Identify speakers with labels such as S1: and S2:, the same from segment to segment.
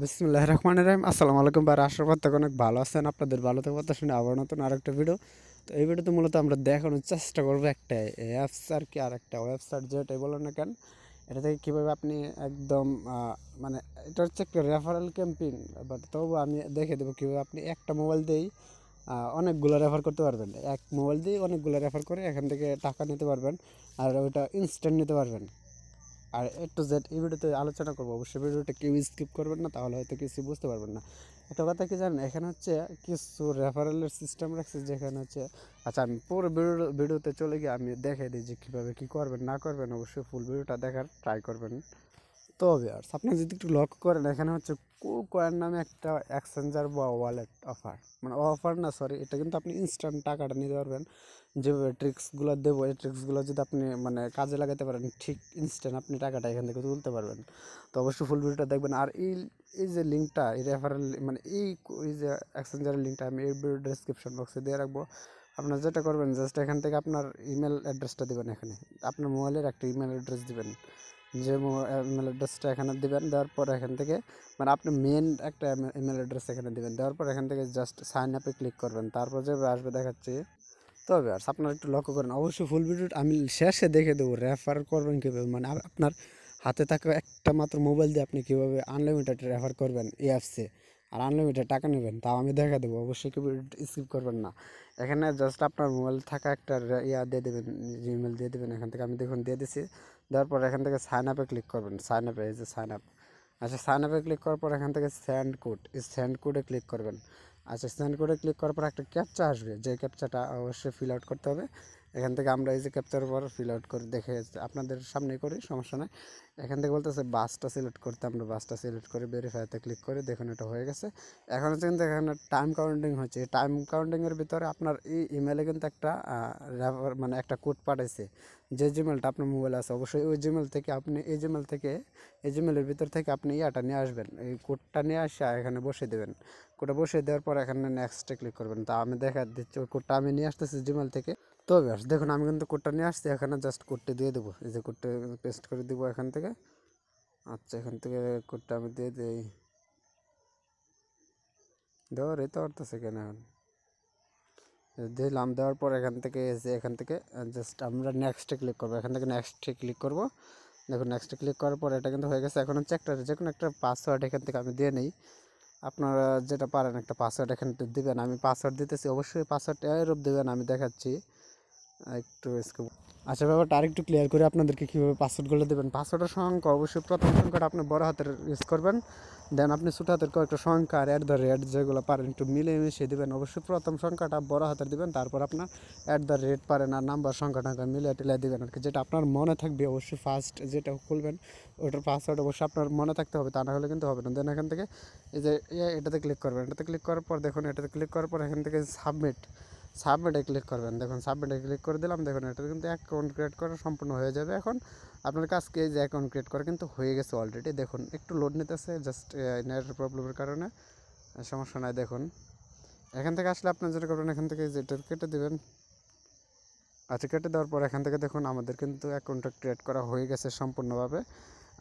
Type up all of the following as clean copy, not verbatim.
S1: বিসমিল্লাহির রহমানির রহিম। আসসালামু আলাইকুম ভাই, আশা করি অনেক ভালো আছেন। আপনাদের ভালো থাকার কথা শুনে আবার নতুন আরেকটা ভিডিও। তো এই ভিডিওতে মূলত আমরা দেখানোর চেষ্টা করবো একটা অ্যাপস আর কি, আর একটা ওয়েবসাইট যেটাই বলেন না কেন, এটা থেকে কীভাবে আপনি একদম মানে এটা হচ্ছে একটা রেফারেল ক্যাম্পেইন, বাট তবু আমি দেখে দেবো কীভাবে আপনি একটা মোবাইল দিয়েই অনেকগুলো রেফার করতে পারবেন। এক মোবাইল দিয়ে অনেকগুলো রেফার করে এখান থেকে টাকা নিতে পারবেন, আর ওইটা ইনস্ট্যান্ট নিতে পারবেন। আর এ টু জেড এই ভিডিওতে আলোচনা করবো। অবশ্যই ভিডিওটা কেউ স্কিপ করবেন না, তাহলে হয়তো কিছু বুঝতে পারবেন না। একটা কথা কি জানেন, এখানে হচ্ছে কিছু রেফারেলের সিস্টেম রাখছে যেখানে হচ্ছে, আচ্ছা আমি পুরো ভিডিওতে চলে গিয়ে আমি দেখে দিই যে কীভাবে কী করবেন না করবেন। অবশ্যই ফুল ভিডিওটা দেখার ট্রাই করবেন। তো ভিউয়ার্স, আপনারা যদি একটু লক্ষ্য করেন, এখানে হচ্ছে কুকয়েন নামে একটা এক্সচেঞ্জার বা ওয়ালেট অফার, মানে অফার না সরি, এটা কিন্তু আপনি ইনস্ট্যান্ট টাকাটা নিতে পারবেন। যেভাবে ট্রিক্সগুলো দেবো, এই ট্রিক্সগুলো যদি আপনি মানে কাজে লাগাতে পারেন, ঠিক ইনস্ট্যান্ট আপনি টাকাটা এখান থেকে তুলতে পারবেন। তো অবশ্যই ফুল ভিডিওটা দেখবেন। আর এই যে লিঙ্কটা, এই রেফারেল মানে এই যে এক্সচেঞ্জারের লিঙ্কটা আমি এই ভিডিও ডেসক্রিপশন বক্সে দিয়ে রাখবো। আপনার যেটা করবেন, জাস্ট এখান থেকে আপনার ইমেল অ্যাড্রেসটা দেবেন। এখানে আপনার মোবাইলের একটা ইমেল অ্যাড্রেস দেবেন, যে ইমেল অ্যাড্রেসটা এখানে দেবেন। দেওয়ার পর এখান থেকে মানে আপনি মেন একটা ইমেল অ্যাড্রেস এখানে দেবেন। দেওয়ার পর এখান থেকে জাস্ট সাইন আপে ক্লিক করবেন। তারপর যে আসবে দেখাচ্ছি। তবে আর আপনারা একটু লক্ষ্য করেন, অবশ্যই ফুল ভিডিওটা আমি শেষে দেখে দেবো রেফার করবেন কীভাবে, মানে আপনার হাতে থাকা একটা মাত্র মোবাইল দিয়ে আপনি কীভাবে আনলিমিটেড রেফার করবেন এই অ্যাপসে, আর আনলিমিটেড টাকা নেবেন, তাও আমি দেখা দেবো। অবশ্যই কেউ স্কিপ করবেন না। এখানে জাস্ট আপনার মোবাইল থাকা একটা দিয়ে দেবেন, জিমেল দিয়ে দেবেন। এখান থেকে আমি দেখুন দিয়ে দিছি। দেওয়ার পর এখান থেকে সাইন আপে ক্লিক করবেন। সাইন আপে, এই যে সাইন আপ। আচ্ছা, সাইন আপে ক্লিক করার পর এখান থেকে সেন্ড কোড, এই সেন্ড কোডে ক্লিক করবেন। আচ্ছা, সেন্ড কোডে ক্লিক করার পর একটা ক্যাপচা আসবে, যে ক্যাপচাটা অবশ্যই ফিল আউট করতে হবে। এখান থেকে আমরা এই যে ক্যাপচার পর ফিল আউট করে দেখে আপনাদের সামনেই করি, সমস্যা নয়। এখান থেকে বলতেছে বাসটা সিলেক্ট করতে, আমরা বাসটা সিলেক্ট করে ভেরিফাইতে ক্লিক করে দেখুন এটা হয়ে গেছে। এখন হচ্ছে কিন্তু এখানে টাইম কাউন্টিং হচ্ছে। এই টাইম কাউন্টিংয়ের ভিতরে আপনার এই ইমেলে কিন্তু একটা মানে একটা কোড পাঠাইছে। যে জিমেলটা আপনার মোবাইলে আছে, অবশ্যই ওই জিমেল থেকে আপনি এই জিমেলের ভিতর থেকে আপনি ইয়াটা নিয়ে আসবেন, এই কোডটা নিয়ে আসা এখানে বসিয়ে দেবেন। কোডটা বসিয়ে দেওয়ার পর এখানে নেক্সটে ক্লিক করবেন। তা আমি দেখা দিচ্ছি ওই কোডটা আমি নিয়ে আসতেছি জিমেল থেকে। তো ব্যাস দেখুন, আমি কিন্তু কোডটা নিয়ে আসছি। এখানে জাস্ট কোডটা দিয়ে দেবো, এই যে কোডটা পেস্ট করে দেবো এখান থেকে। আচ্ছা, এখান থেকে কোডটা আমি দিয়ে দিই। দেওয়ার এই তো অর্থছে কেন, এখন দিলাম। দেওয়ার পর এখান থেকে জাস্ট আমরা নেক্সটে ক্লিক করবো। এখান থেকে নেক্সটে ক্লিক করব। দেখুন নেক্সটে ক্লিক করার পর এটা কিন্তু হয়ে গেছে। এখন হচ্ছে একটা যে কোনো একটা পাসওয়ার্ড এখান থেকে আমি দিয়ে নিই। আপনারা যেটা পারেন একটা পাসওয়ার্ড এখানে দেবেন। আমি পাসওয়ার্ড দিতেছি, অবশ্যই পাসওয়ার্ডটা এরূপ দেবেন, আমি দেখাচ্ছি একটু স্কিপ। আচ্ছা, ব্যাপারটা আরেকটু ক্লিয়ার করে আপনাদেরকে কীভাবে পাসওয়ার্ডগুলো দেবেন। পাসওয়ার্ডের সংখ্যা অবশ্যই প্রথম সংখ্যাটা আপনি বড় হাতের ইউজ করবেন। দেন আপনি ছোটো হাতের কয়েকটা সংখ্যা আর @ যেগুলো পারেন একটু মিলিয়ে দেবেন। অবশ্যই প্রথম সংখ্যাটা বড় হাতের দেবেন, তারপর আপনার পারেন আর নাম্বার সংখ্যাটা মিলিয়ে টিলিয়ে দেবেন আর কি, যেটা আপনার মনে থাকবে। অবশ্যই ফার্স্ট যেটা খুলবেন ওটার পাসওয়ার্ড অবশ্যই আপনার মনে থাকতে হবে, তা না হলে কিন্তু হবে না। দেন এখান থেকে এই যে এটাতে ক্লিক করবেন। এটাতে ক্লিক করার পর দেখুন, এটাতে ক্লিক করার পর এখান থেকে সাবমিটে ক্লিক করবেন। দেখুন সাবমিটে ক্লিক করে দিলাম। দেখুন এটা কিন্তু অ্যাকাউন্ট ক্রিয়েট করা সম্পূর্ণ হয়ে যাবে। এখন আপনার কাজকে এই যে অ্যাকাউন্ট ক্রিয়েট করা কিন্তু হয়ে গেছে অলরেডি। দেখুন একটু লোড নিতেছে, জাস্ট নেট প্রবলেমের কারণে, সমস্যা নাই। দেখুন এখান থেকে আসলে আপনি যেটা করবেন, এখান থেকে যেটা কেটে দেবেন। আচ্ছা, কেটে দেওয়ার পর এখান থেকে দেখুন আমাদের কিন্তু অ্যাকাউন্টটা ক্রিয়েট করা হয়ে গেছে সম্পূর্ণভাবে।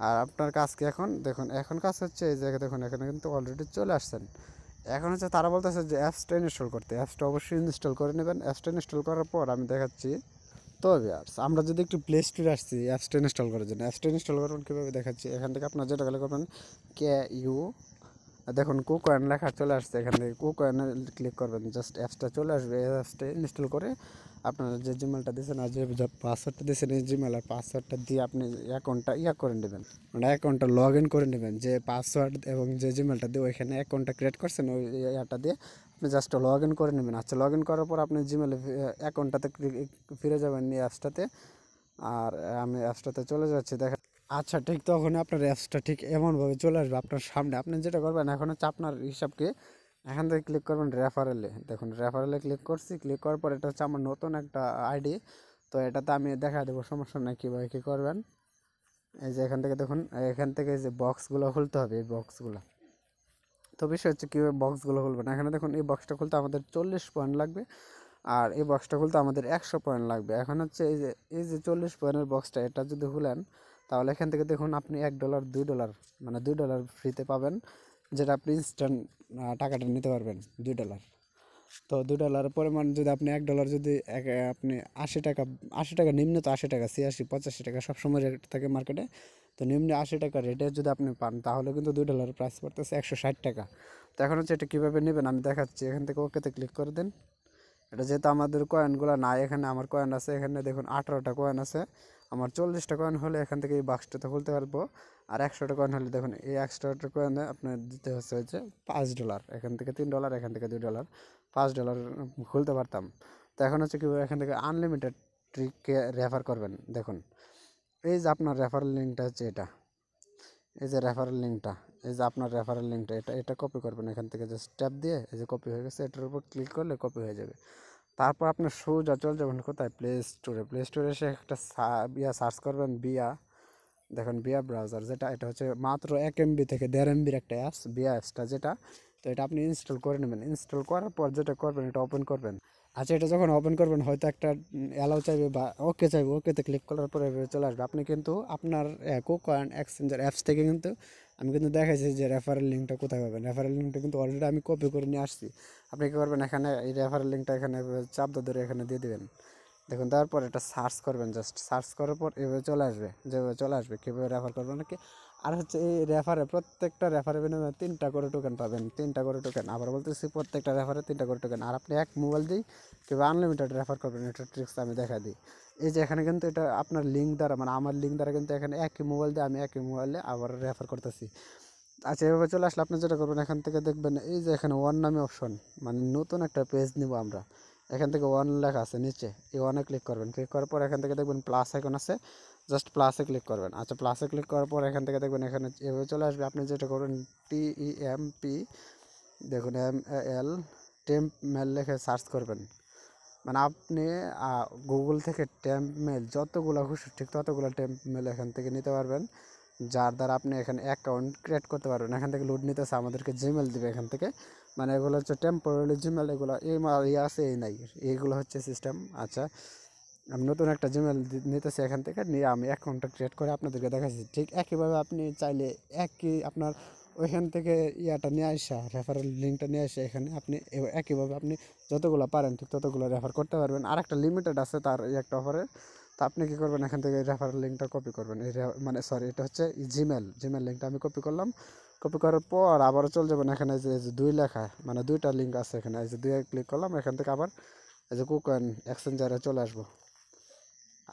S1: আর আপনার কাজ কি এখন, দেখুন এখন কাজ হচ্ছে এই জায়গায়, দেখুন এখানে কিন্তু অলরেডি চলে আসছেন। এখন হচ্ছে তারা বলতেছে যে অ্যাপসটা ইনস্টল করতে। অ্যাপসটা অবশ্যই ইনস্টল করে নেবেন। অ্যাপসটা ইনস্টল করার পর আমি দেখাচ্ছি। তো ভিউয়ার্স, আমরা যদি একটু প্লে স্টোরে আসছি অ্যাপসটা ইনস্টল করার জন্য, অ্যাপসটা ইনস্টল করবেন কীভাবে দেখাচ্ছি। এখান থেকে আপনার যেটা করবেন KU, দেখুন কুকয়েন লেখা চলে আসছে। এখান থেকে কুকয়েনে ক্লিক করবেন, জাস্ট অ্যাপসটা চলে আসবে। এই অ্যাপসটা ইনস্টল করে আপনার যে জিমেলটা দিয়েছেন আর যে পাসওয়ার্ডটা দিয়েছেন, এই জিমেল আর পাসওয়ার্ডটা দিয়ে আপনি অ্যাকাউন্টটা করে নেবেন, মানে অ্যাকাউন্টটা লগ ইন করে নেবেন। যে পাসওয়ার্ড এবং যে জিমেলটা দিয়ে ওইখানে অ্যাকাউন্টটা ক্রিয়েট করছেন, ওই ইয়াটা দিয়ে আপনি জাস্ট লগ ইন করে নেবেন। আচ্ছা, লগ ইন করার পর আপনি জিমেলে অ্যাকাউন্টটাতে ফিরে যাবেন এই অ্যাপসটাতে। আর আমি অ্যাপসটাতে চলে যাচ্ছি, দেখা। আচ্ছা, ঠিক তখন আপনার অ্যাপসটা ঠিক এমনভাবে চলে আসবে আপনার সামনে। আপনি যেটা করবেন এখন হচ্ছে আপনার হিসাবকে এখান থেকে ক্লিক করবেন রেফারেলে। দেখুন রেফারেলে ক্লিক করছি। ক্লিক করার পর এটা হচ্ছে আমার নতুন একটা আইডি। তো এটাতে আমি দেখা দেবো, সমস্যা নেই, কীভাবে কী করবেন। এই যে এখান থেকে দেখুন, এখান থেকে যে বক্সগুলো খুলতে হবে, এই বক্সগুলো। তো বিষয় হচ্ছে কীভাবে বক্সগুলো খুলবেন। এখানে দেখুন এই বক্সটা খুলতে আমাদের 40 পয়েন্ট লাগবে, আর এই বক্সটা খুলতে আমাদের 100 পয়েন্ট লাগবে। এখন হচ্ছে এই যে 40 পয়েন্টের বক্সটা, এটা যদি খুলেন তাহলে এখান থেকে দেখুন আপনি $1 $2 মানে $2 ফ্রিতে পাবেন, যেটা আপনি ইনস্ট্যান্ট টাকাটা নিতে পারবেন $2। তো $2 পরিমাণ যদি আপনি $1 যদি আপনি 80 টাকা নিম্ন, তো 80 টাকা 86 85 টাকা সবসময় রেট থাকে মার্কেটে। তো নিম্ন 80 টাকা রেটে যদি আপনি পান তাহলে কিন্তু $2 প্রাইস পড়তেছে 160 টাকা। তো এখন হচ্ছে এটা কীভাবে নেবেন আমি দেখাচ্ছি। এখান থেকে ওকেতে ক্লিক করে দেন। এটা যেহেতু আমাদের কয়েনগুলো নাই, এখানে আমার কয়েন আছে, এখানে দেখুন 18টা কয়েন আছে। আমার 40টা কয়েন হলে এখান থেকে এই বাক্সটাতে খুলতে পারবো। আর 100টা কয়েন হলে দেখুন এই 100টা কয়েনে আপনার দিতে হচ্ছে $5। এখান থেকে $3, এখান থেকে $2, $5 খুলতে পারতাম। তো এখন হচ্ছে কীভাবে এখান থেকে আনলিমিটেড ট্রিককে রেফার করবেন। দেখুন এই যে আপনার রেফারেল লিঙ্কটা হচ্ছে এটা, এই যে রেফারেল লিঙ্কটা, এই যে আপনার রেফারেল লিঙ্কটা, এটা কপি করবেন এখান থেকে জাস্ট ট্যাপ দিয়ে, এই যে কপি হয়ে গেছে, এটার উপর ক্লিক করলে কপি হয়ে যাবে। তারপর আপনার সোজা চলে যাবেন কোথায়, প্লে স্টোরে এসে একটা সার্চ করবেন দেখুন বিয়া ব্রাউজার, যেটা এটা হচ্ছে মাত্র 1 MB থেকে 1.5 MBর একটা অ্যাপস, বিয়া অ্যাপসটা যেটা। তো এটা আপনি ইনস্টল করে নেবেন। ইনস্টল করার পর যেটা করবেন, এটা ওপেন করবেন। আচ্ছা, এটা যখন ওপেন করবেন হয়তো একটা অ্যালাউ চাইবে বা ওকে চাইবে, ওকেতে ক্লিক করার পরে চলে আসবে। আপনি কিন্তু আপনার কোকয়েন এক্সচেঞ্জার অ্যাপস থেকে কিন্তু আমি কিন্তু দেখাইছি যে রেফারেল লিঙ্কটা কোথায় পাবেন। রেফারেল লিঙ্কটা কিন্তু অলরেডি আমি কপি করে নিয়ে আসছি। আপনি কী করবেন, এখানে এই রেফারেল লিঙ্কটা এখানে চাপ ধরে এখানে দিয়ে দেবেন। দেখুন তারপর এটা সার্চ করবেন, জাস্ট সার্চ করার পর এভাবে চলে আসবে, যেভাবে চলে আসবে কীভাবে রেফার করবেন নাকি। আর হচ্ছে এই প্রত্যেকটা রেফারে বিনিময়ে 3টা করে টোকেন পাবেন, 3টা করে টোকেন। আবার বলতেছি প্রত্যেকটা রেফারে 3টা করে টোকেন। আর আপনি এক মোবাইল দিয়েই কীভাবে আনলিমিটেড রেফার করবেন, এটা ট্রিক্স আমি দেখা দিই। এই যে এখানে কিন্তু এটা আপনার লিঙ্ক দ্বারা, মানে আমার লিঙ্ক দ্বারা কিন্তু এখানে একই মোবাইল দিয়ে আমি একই মোবাইলে আবার রেফার করতেছি। আচ্ছা, এভাবে চলে আসলে আপনি যেটা করবেন, এখান থেকে দেখবেন এই যে এখানে ওয়ান নামে অপশন, মানে নতুন একটা পেজ নিব আমরা। এখান থেকে ওয়ান লেখা আছে নিচে, এই ওয়ানে ক্লিক করবেন। ক্লিক করার পর এখান থেকে দেখবেন প্লাস আইকন আছে, জাস্ট প্লাসে ক্লিক করবেন। আচ্ছা, প্লাসে ক্লিক করার পর এখান থেকে দেখবেন এখানে এভাবে চলে আসবে। আপনি যেটা করবেন TEMP, দেখুন MAL টেম্প মেল লিখে সার্চ করবেন। মানে আপনি গুগল থেকে টেম্প মেল যতগুলো খুশি ঠিক ততগুলো টেম্প মেল এখান থেকে নিতে পারবেন, যার দ্বারা আপনি এখানে অ্যাকাউন্ট ক্রিয়েট করতে পারবেন। এখান থেকে লোড নিতেছে, আমাদেরকে জিমেল দিবে এখান থেকে। মানে এগুলো হচ্ছে টেম্পোরারি জিমেল, এগুলো এই আছে এই নাই, এইগুলো হচ্ছে সিস্টেম। আচ্ছা, আমি নতুন একটা জিমেল নিতেছি এখান থেকে, নিয়ে আমি অ্যাকাউন্টটা ক্রিয়েট করে আপনাদেরকে দেখাচ্ছি। ঠিক একইভাবে আপনি চাইলে আপনার ওইখান থেকে ইয়াটা নিয়ে আসা, রেফারেল লিঙ্কটা নিয়ে আসে এখানে আপনি একইভাবে আপনি যতগুলো পারেন ঠিক ততগুলো রেফার করতে পারবেন। আর একটা লিমিটেড আছে তার এই একটা অফারে। তো আপনি কী করবেন, এখান থেকে রেফারেল লিঙ্কটা কপি করবেন। মানে সরি, এটা হচ্ছে জিমেল লিঙ্কটা আমি কপি করলাম। কপি করার পর আবারও চলে যাবেন এখানে যে 2 লেখা, মানে 2টা লিঙ্ক আছে এখানে, এই যে 2 ক্লিক করলাম। এখান থেকে আবার এই যে কুকয়েন এক্সচেঞ্জারে চলে আসবো।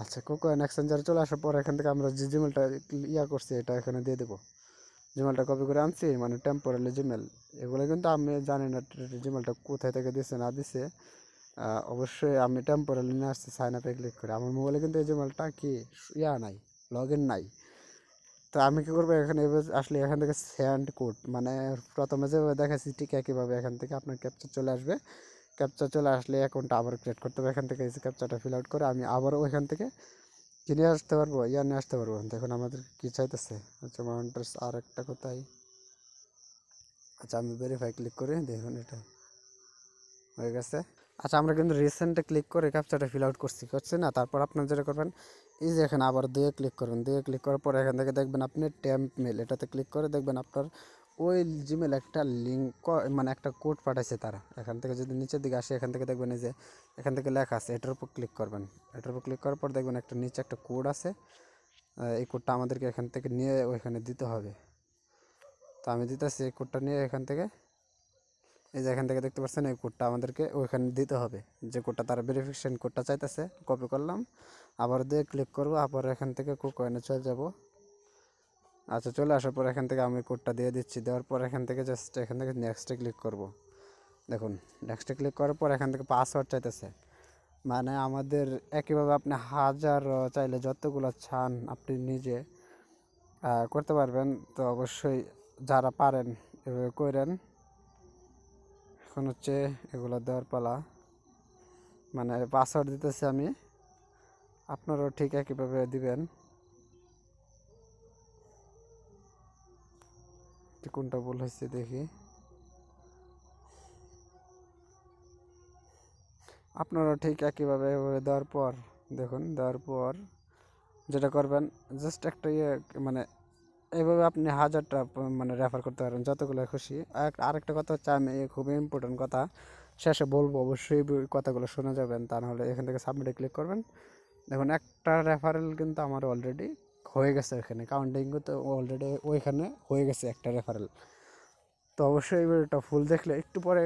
S1: আচ্ছা, কোকোয়েন এক্সচেঞ্জারে চলে আসার পর এখান থেকে আমরা যে জিমেলটা করছি এটা এখানে দিয়ে দেবো। জিমেলটা কপি করে আনছি, মানে টেম্পোরারি জিমেল। এগুলো কিন্তু আমি জানি না জিমেলটা কোথায় থেকে দিছে না দিছে। অবশ্যই আমি টেম্পোরারি নিয়ে আসছি, সাইন আপে ক্লিক করে। আমার মোবাইলে কিন্তু এই জিমেলটা কি নাই, লগ ইন নাই। তো আমি কী করবো, এখানে আসলে এখান থেকে সেন্ড কোড, মানে প্রথমে যেভাবে দেখাচ্ছি ঠিক একইভাবে এখান থেকে আপনার ক্যাপচার চলে আসবে। ক্যাপচার চলে আসলে অ্যাকাউন্টটা আবার ক্রিয়েট করতে হবে। এখান থেকে এই ক্যাপচারটা ফিল আউট করে আমি আবারও ওইখান থেকে কি নিয়ে আসতে পারবো, নিয়ে আসতে পারবো। দেখুন আমাদের কী চাইতেছে, আচ্ছা মাউন্টার্স আর একটা কোথায়। আচ্ছা, আমি ভেরিফাই ক্লিক করে দেখুন এটা হয়ে গেছে। আচ্ছা, আমরা কিন্তু রিসেন্টে ক্লিক করে ক্যাপচারটা ফিল আউট করছি না। তারপর আপনার যেটা করবেন, এই যে এখানে আবার 2 ক্লিক করবেন। 2 ক্লিক করার পর এখান থেকে দেখবেন আপনি টেম্প মেল, এটাতে ক্লিক করে দেখবেন আপনার ওই জিমেল একটা লিঙ্ক, মানে একটা কোড পাঠাইছে তারা। এখান থেকে যদি নিচের দিকে আসে, এখান থেকে দেখবেন এই যে এখান থেকে লেখা আছে, এটার উপর ক্লিক করবেন। এটার উপর ক্লিক করার পর দেখবেন একটা নিচে একটা কোড আছে। এই কোডটা আমাদেরকে এখান থেকে নিয়ে ওইখানে দিতে হবে। তো আমি দিতেছি, এই কোডটা নিয়ে এখান থেকে, এই যে এখান থেকে দেখতে পাচ্ছেন এই কোডটা আমাদেরকে ওইখানে দিতে হবে, যে কোডটা তারা ভেরিফিকেশন কোডটা চাইতেছে। কপি করলাম, আবার দিয়ে ক্লিক করব, আবার এখান থেকে কুকয়েনে চলে যাব। আচ্ছা, চলে আসার পর এখান থেকে আমি কোডটা দিয়ে দিচ্ছি। দেওয়ার পর এখান থেকে জাস্ট এখান থেকে নেক্সটে ক্লিক করব। দেখুন নেক্সটে ক্লিক করার পর এখান থেকে পাসওয়ার্ড চাইতেছে। মানে আমাদের একইভাবে আপনি হাজার চাইলে যতগুলো চান আপনি নিজে করতে পারবেন। তো অবশ্যই যারা পারেন এভাবে করেন। এখন হচ্ছে এগুলো দেওয়ার পালা, মানে পাসওয়ার্ড দিতেছি আমি, আপনারাও ঠিক একইভাবে দিবেন। কোনটা ভুল হয়েছে দেখি। আপনারা ঠিক একইভাবে দেওয়ার পর দেখুন, দেওয়ার পর যেটা করবেন জাস্ট একটা মানে এইভাবে আপনি 1000টা মানে রেফার করতে পারেন যতগুলো খুশি। আরেকটা কথা হচ্ছে, আমি খুবই ইম্পর্টেন্ট কথা শেষে বলবো, অবশ্যই কথাগুলো শুনে যাবেন, তা নাহলে এখান থেকে সাবমিটে ক্লিক করবেন। দেখুন একটা রেফারেল কিন্তু আমার অলরেডি হয়ে গেছে, এখানে কাউন্টিং তো অলরেডি ওইখানে হয়ে গেছে একটা রেফারেল। তো অবশ্যই এই ভিডিওটা ফুল দেখলে, একটু পরে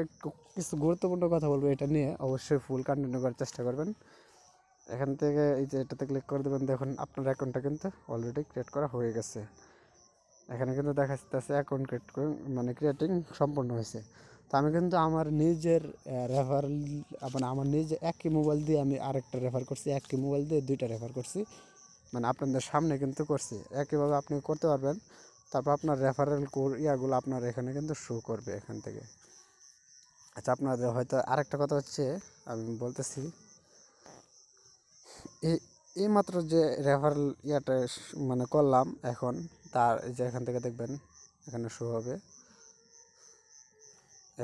S1: কিছু গুরুত্বপূর্ণ কথা বলবো এটা নিয়ে, অবশ্যই ফুল কন্টিনিউ করার চেষ্টা করবেন। এখান থেকে এই যে এটাতে ক্লিক করে দেবেন, দেখুন আপনার অ্যাকাউন্টটা কিন্তু অলরেডি ক্রিয়েট করা হয়ে গেছে। এখানে কিন্তু দেখা যাচ্ছে অ্যাকাউন্ট ক্রিয়েট মানে ক্রিয়েটিং সম্পূর্ণ হয়েছে। তো আমি কিন্তু আমার নিজের রেফারেল মানে আমার নিজে একই মোবাইল দিয়ে আমি আরেকটা রেফার করছি, একই মোবাইল দিয়ে 2টা রেফার করছি, মানে আপনাদের সামনে কিন্তু করছি। একইভাবে আপনি করতে পারবেন। তারপর আপনার রেফারেল ইয়াগুলো আপনার এখানে কিন্তু শো করবে এখান থেকে। আচ্ছা, আপনাদের হয়তো আরেকটা কথা হচ্ছে, আমি বলতেছি এই মাত্র যে রেফারেল ইয়াটা মানে করলাম এখন, তার যে এখান থেকে দেখবেন এখানে শো হবে।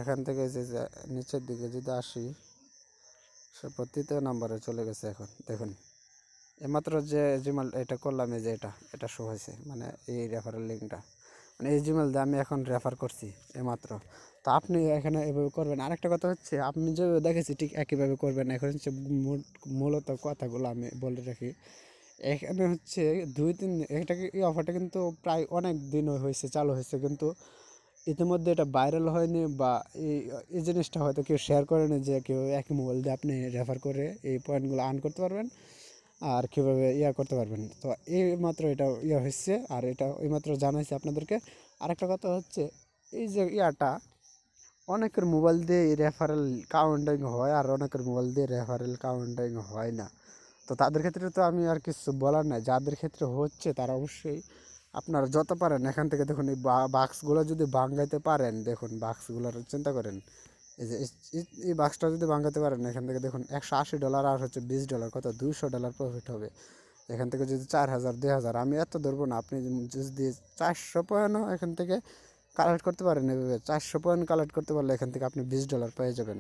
S1: এখান থেকে যে নিচের দিকে যদি আসি, সে 3য় নাম্বারে চলে গেছে। এখন দেখুন এইমাত্র যে জিমেল এটা করলাম, এই যে এটা শো হয়েছে, মানে এই রেফারেল লিঙ্কটা, মানে এই জিমেল দিয়ে আমি এখন রেফার করছি এইমাত্র। তো আপনি এখানে এভাবে করবেন। আরেকটা কথা হচ্ছে, আপনি যেভাবে দেখেছি ঠিক একইভাবে করবেন। এখন হচ্ছে মূলত কথাগুলো আমি বলে রাখি। এখানে হচ্ছে 2-3 এটাকে এই অফারটা কিন্তু প্রায় অনেক দিন হয়েছে চালু হয়েছে, কিন্তু ইতিমধ্যে এটা ভাইরাল হয়নি, বা এই জিনিসটা হয়তো কেউ শেয়ার করেনি যে কেউ একই মোবাইল দিয়ে আপনি রেফার করে এই পয়েন্টগুলো আর্ন করতে পারবেন আর কীভাবে করতে পারবেন। তো এই মাত্র এটা হয়েছে, আর এটা এইমাত্র জানাইছে আপনাদেরকে। আরেকটা কথা হচ্ছে, এই যে অনেকের মোবাইল দিয়ে রেফারেল কাউন্টিং হয়, আর অনেকের মোবাইল দিয়ে রেফারেল কাউন্টিং হয় না। তো তাদের ক্ষেত্রে তো আমি আর কিছু বলার নাই, যাদের ক্ষেত্রে হচ্ছে তারা অবশ্যই আপনারা যত পারেন এখান থেকে দেখুন এই বাক্সগুলো যদি ভাঙাইতে পারেন, দেখুন বাক্সগুলোর চিন্তা করেন, এই যে এই বাক্সটা যদি ভাঙাতে পারেন, এখান থেকে দেখুন $180 আর হচ্ছে $20, কত $200 প্রফিট হবে। এখান থেকে যদি 4000 2000, আমি এত ধরবো না, আপনি যদি 400 পয়েন্টও এখান থেকে কালেক্ট করতে পারেন, এভাবে 400 পয়েন্ট কালেক্ট করতে পারলে এখান থেকে আপনি $20 পেয়ে যাবেন।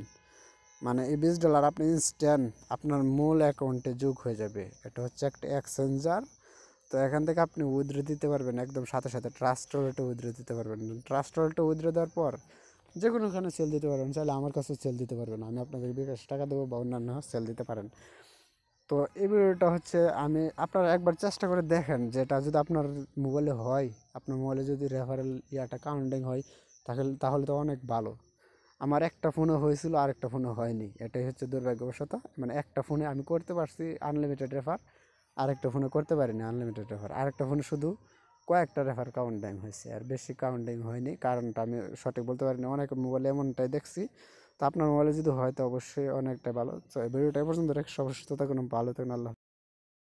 S1: মানে এই $20 আপনি ইনস্ট্যান্ট আপনার মূল অ্যাকাউন্টে যোগ হয়ে যাবে। এটা হচ্ছে একটা এক্সচেঞ্জার। তো এখান থেকে আপনি উইথড্র দিতে পারবেন একদম সাথে সাথে, ট্রাস্ট ওয়ালেটে উইথড্র দিতে পারবেন। ট্রাস্ট ওয়ালেটে উইথড্র দেওয়ার পর যে কোনোখানে সেল দিতে পারবেন, চাইলে আমার কাছে সেল দিতে পারবেন, আমি আপনাকে বিকাশ টাকা দেবো বা অন্যান্য সেল দিতে পারেন। তো এই ভিডিওটা হচ্ছে, আমি আপনারা একবার চেষ্টা করে দেখেন, যেটা যদি আপনার মোবাইলে হয়, আপনার মোবাইলে যদি রেফারেল কাউন্টিং হয়, তাহলে তো অনেক ভালো। আমার একটা ফোনে হয়েছিল, আরেকটা ফোনে হয়নি, এটাই হচ্ছে দুর্ভাগ্যবশত। মানে একটা ফোনে আমি করতে পারছি আনলিমিটেড রেফার, আরেকটা ফোনে করতে পারিনি আনলিমিটেড রেফার। আরেকটা ফোনে শুধু কয়েকটা রেফার কাউন্টিং হয়েছে, আর বেশি কাউন্টিং হয়নি, কারণটা আমি সঠিক বলতে পারিনি। অনেক মোবাইলে এমনটাই দেখছি। তো আপনার মোবাইলে যদি হয় তো অবশ্যই অনেকটা ভালো। তো এই ভিডিওটা এই পর্যন্ত রেখে সব সুস্থ থাকুন, ভালো থাকুন, আল্লাহ।